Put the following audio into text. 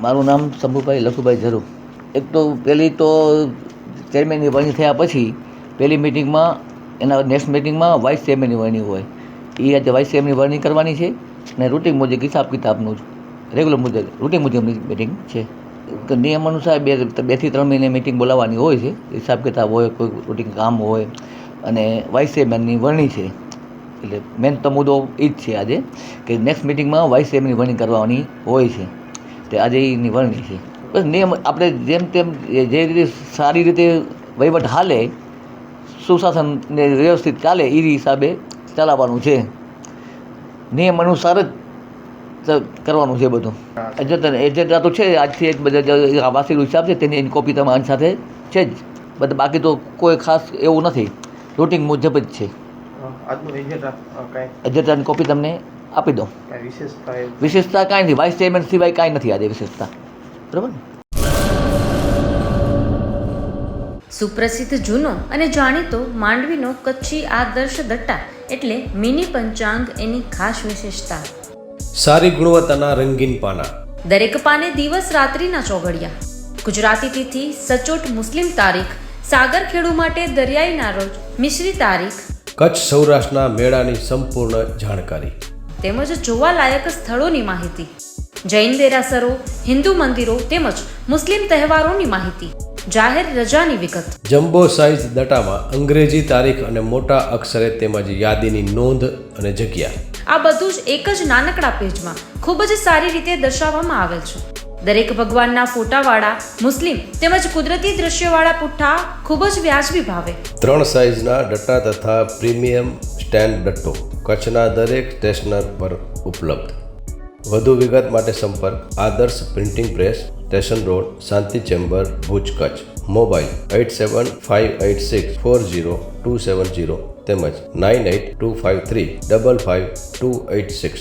મારું નામ શંભુભાઈ લખુભાઈ ઝરૂ. એક તો પહેલી તો ચેરમેનની વરણી થયા પછી પહેલી મિટિંગમાં એના નેક્સ્ટ મિટિંગમાં વાઇસ ચેરમેનની વરણી હોય. એ આજે વાઇસ ચેરમેનની વરણી કરવાની છે અને રૂટિન મુજબ હિસાબ કિતાબનું રેગ્યુલર મુજબ રૂટિન મુજબની મિટિંગ છે. નિયમ અનુસાર 2 થી 3 મહિને મિટિંગ બોલાવવાની હોય છે. હિસાબ કિતાબ હોય, કોઈ રૂટિન કામ હોય અને વાઇસ ચેરમેનની વરણી છે. એટલે મેન તો મુદ્દો એ જ છે આજે કે નેક્સ્ટ મિટિંગમાં વાઇસ ચેરમેનની વરણી કરવાની હોય છે. તે આજે એની વરણી છે. બસ નિયમ આપણે જેમ તેમ જે રીતે સારી રીતે વહીવટ હાલે, સુશાસનને વ્યવસ્થિત ચાલે એ હિસાબે ચલાવવાનું છે. નિયમ અનુસાર જ કરવાનું છે બધું. એજન્ડા તો છે આજથી એક બધા વાર્ષિક હિસાબ છે તેની એની કોપી તમારી સાથે છે જ. બધા બાકી તો કોઈ ખાસ એવું નથી, રૂટિન મુજબ જ છે. એજન્ડાની કોપી તમને આપી દઉં. વિશેષતા કાંઈ નથી, વાઇસ ચેરમેન સિવાય કાંઈ નથી આજે વિશેષતા. બરાબર ને? સુપ્રસિદ્ધ જૂનો અને જાણીતો માંડવીનો કચ્છી આદર્શ દટ્ટા એટલે મિની પંચાંગ એની ખાસ વિશેષતા. સારી ગુણવત્તાના રંગીન પાના, દરેક પાને દિવસ રાત્રિના ચોઘડિયા, ગુજરાતી તિથિ સચોટ મુસ્લિમ તારીખ, સાગર ખેડૂ માટે દરિયાઈના રોજ મિશ્રી તારીખ, કચ્છ સૌરાષ્ટ્રના મેળાની સંપૂર્ણ જાણકારી તેમજ જોવાલાયક સ્થળોની માહિતી, જૈન દેરાસરો, હિન્દુ મંદિરો તેમજ મુસ્લિમ તહેવારોની માહિતી, જાહેર રજાની વિગત. જમ્બો સાઇઝ દટામાં અંગ્રેજી તારીખ અને મોટા અક્ષરે તેમજ યાદીની નોંધ અને જગ્યા. આ બધું જ એક જ નાનકડા પેજમાં ખૂબ જ સારી રીતે દર્શાવવામાં આવેલ છે. દરેક ભગવાનના ફોટાવાળા મુસ્લિમ તેમજ કુદરતી દ્રશ્યવાળા પુઠ્ઠા ખૂબ જ વ્યાજબી ભાવે. 3 સાઇઝના દટ્ટા તથા પ્રીમિયમ સ્ટેન્ડ દટ્ટો કચ્છના દરેક સ્ટેશનર પર ઉપલબ્ધ. વધુ વિગત માટે સંપર્ક આદર્શ પ્રિન્ટિંગ પ્રેસ, સ્ટેશન રોડ, શાંતિ ચેમ્બર, ભુજ, કચ્છ. મોબાઈલ 8758640270 તેમજ 9825355286.